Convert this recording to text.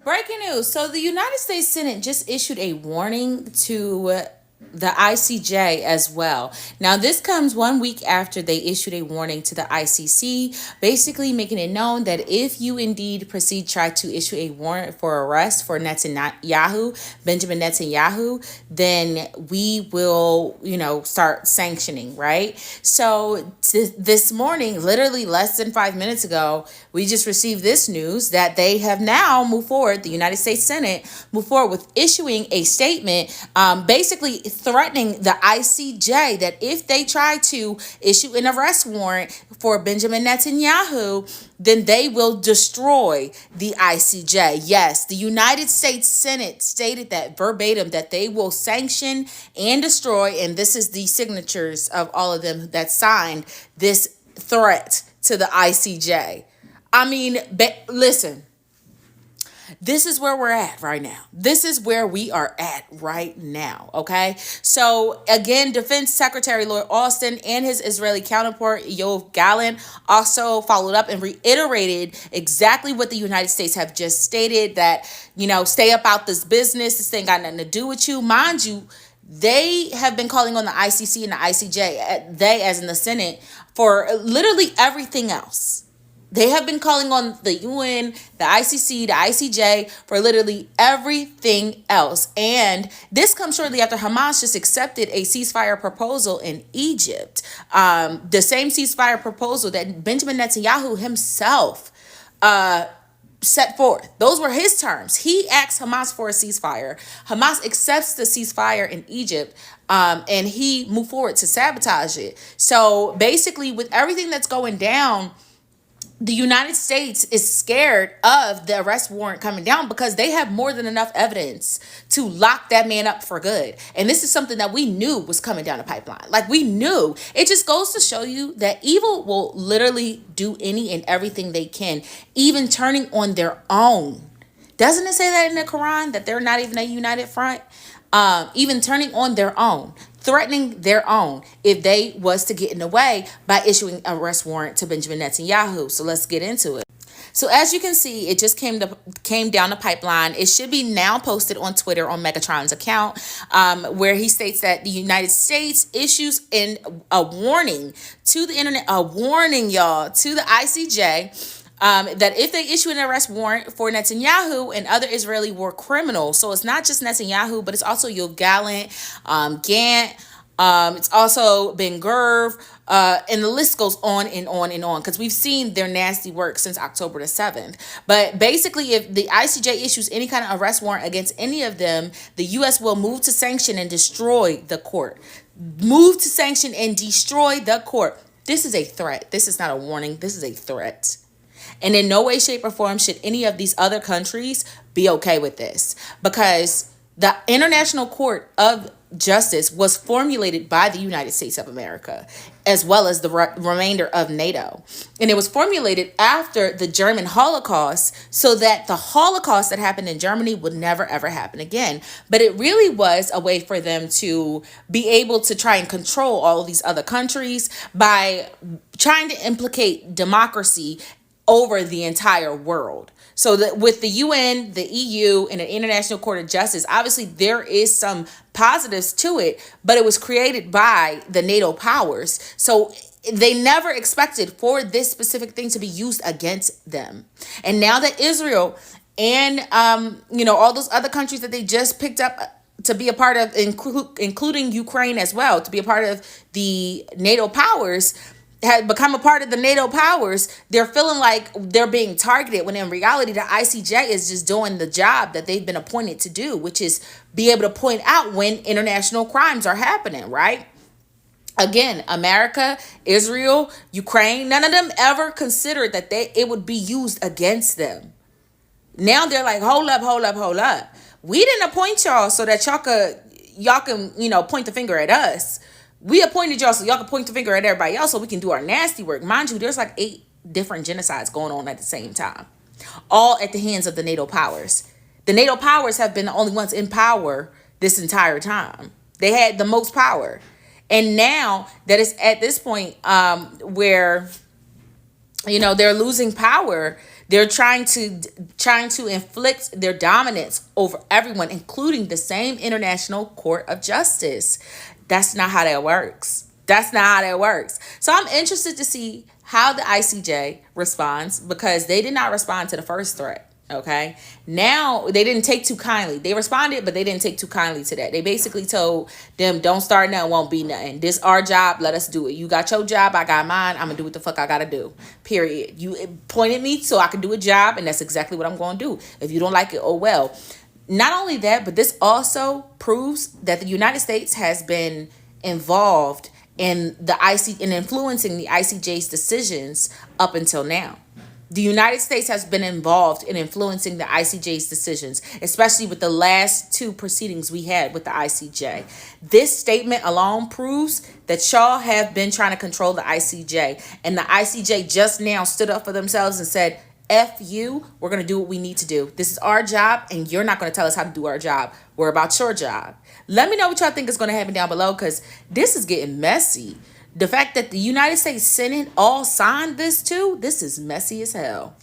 Breaking news. So the United States Senate just issued a warning to the ICJ as well. Now, this comes 1 week after they issued a warning to the ICC, basically making it known that if you indeed proceed try to issue a warrant for arrest for Netanyahu, Benjamin Netanyahu, then we will, start sanctioning, right? So this morning, literally less than 5 minutes ago, we just received this news that they have now moved forward, the United States Senate moved forward with issuing a statement, basically threatening the ICJ that if they try to issue an arrest warrant for Benjamin Netanyahu, then they will destroy the ICJ. Yes, the United States Senate stated that verbatim, that they will sanction and destroy, and this is the signatures of all of them that signed this threat to the ICJ. I mean, listen. This is where we're at right now. This is where we are at right now, okay? So, again, Defense Secretary Lloyd Austin and his Israeli counterpart, Yoav Gallant, also followed up and reiterated exactly what the United States have just stated, that, stay about this business. This thing got nothing to do with you. Mind you, they have been calling on the ICC and the ICJ, they as in the Senate, for literally everything else. They have been calling on the UN, the ICC, the ICJ for literally everything else. And this comes shortly after Hamas just accepted a ceasefire proposal in Egypt. The same ceasefire proposal that Benjamin Netanyahu himself set forth. Those were his terms. He asked Hamas for a ceasefire. Hamas accepts the ceasefire in Egypt, and he moved forward to sabotage it. So basically, with everything that's going down, the United States is scared of the arrest warrant coming down because they have more than enough evidence to lock that man up for good. And this is something that we knew was coming down the pipeline. Like, we knew. It just goes to show you that evil will literally do any and everything they can, even turning on their own. Doesn't it say that in the Quran, that they're not even a united front? Even turning on their own, threatening their own if they was to get in the way by issuing an arrest warrant to Benjamin Netanyahu. So let's get into it. So as you can see, it just came down the pipeline. It should be now posted on Twitter on Megatron's account, where he states that the United States issues a warning to the internet, a warning, y'all, to the ICJ, that if they issue an arrest warrant for Netanyahu and other Israeli war criminals, so it's not just Netanyahu, but it's also Yoav Gallant, Gant, it's also Ben-Gvir, and the list goes on and on and on, because we've seen their nasty work since October the 7th. But basically, if the ICJ issues any kind of arrest warrant against any of them, the U.S. will move to sanction and destroy the court. Move to sanction and destroy the court. This is a threat. This is not a warning. This is a threat. And in no way, shape, or form should any of these other countries be okay with this, because the International Court of Justice was formulated by the United States of America, as well as the remainder of NATO. And it was formulated after the German Holocaust, so that the Holocaust that happened in Germany would never, ever happen again. But it really was a way for them to be able to try and control all of these other countries by trying to implicate democracy over the entire world. So that with the UN, the EU, and the International Court of Justice, obviously there is some positives to it, but it was created by the NATO powers. So they never expected for this specific thing to be used against them. And now that Israel and, all those other countries that they just picked up to be a part of, including Ukraine as well, to be a part of the NATO powers, had become a part of the NATO powers, they're feeling like they're being targeted, when in reality, the ICJ is just doing the job that they've been appointed to do, which is be able to point out when international crimes are happening, right? Again, America, Israel, Ukraine, none of them ever considered that it would be used against them. Now they're like, hold up. We didn't appoint y'all so that y'all can, point the finger at us. We appointed y'all so y'all can point the finger at everybody else so we can do our nasty work. Mind you, there's like 8 different genocides going on at the same time, all at the hands of the NATO powers. The NATO powers have been the only ones in power this entire time. They had the most power. And now that it's at this point where, they're losing power, They're trying to inflict their dominance over everyone, including the same International Court of Justice. That's not how that works. That's not how that works. So I'm interested to see how the ICJ responds, because they did not respond to the first threat. Okay. Now they didn't take too kindly. They responded, but they didn't take too kindly to that. They basically told them, don't start nothing, won't be nothing. This our job. Let us do it. You got your job. I got mine. I'm going to do what the fuck I got to do. Period. You appointed me so I can do a job, and that's exactly what I'm going to do. If you don't like it, oh well. Not only that, but this also proves that the United States has been involved in in influencing the ICJ's decisions up until now. The United States has been involved in influencing the ICJ's decisions, especially with the last two proceedings we had with the ICJ. This statement alone proves that y'all have been trying to control the ICJ. And the ICJ just now stood up for themselves and said, F you, we're going to do what we need to do. This is our job, and you're not going to tell us how to do our job. We're about your job. Let me know what y'all think is going to happen down below, because this is getting messy. The fact that the United States Senate all signed this too, this is messy as hell.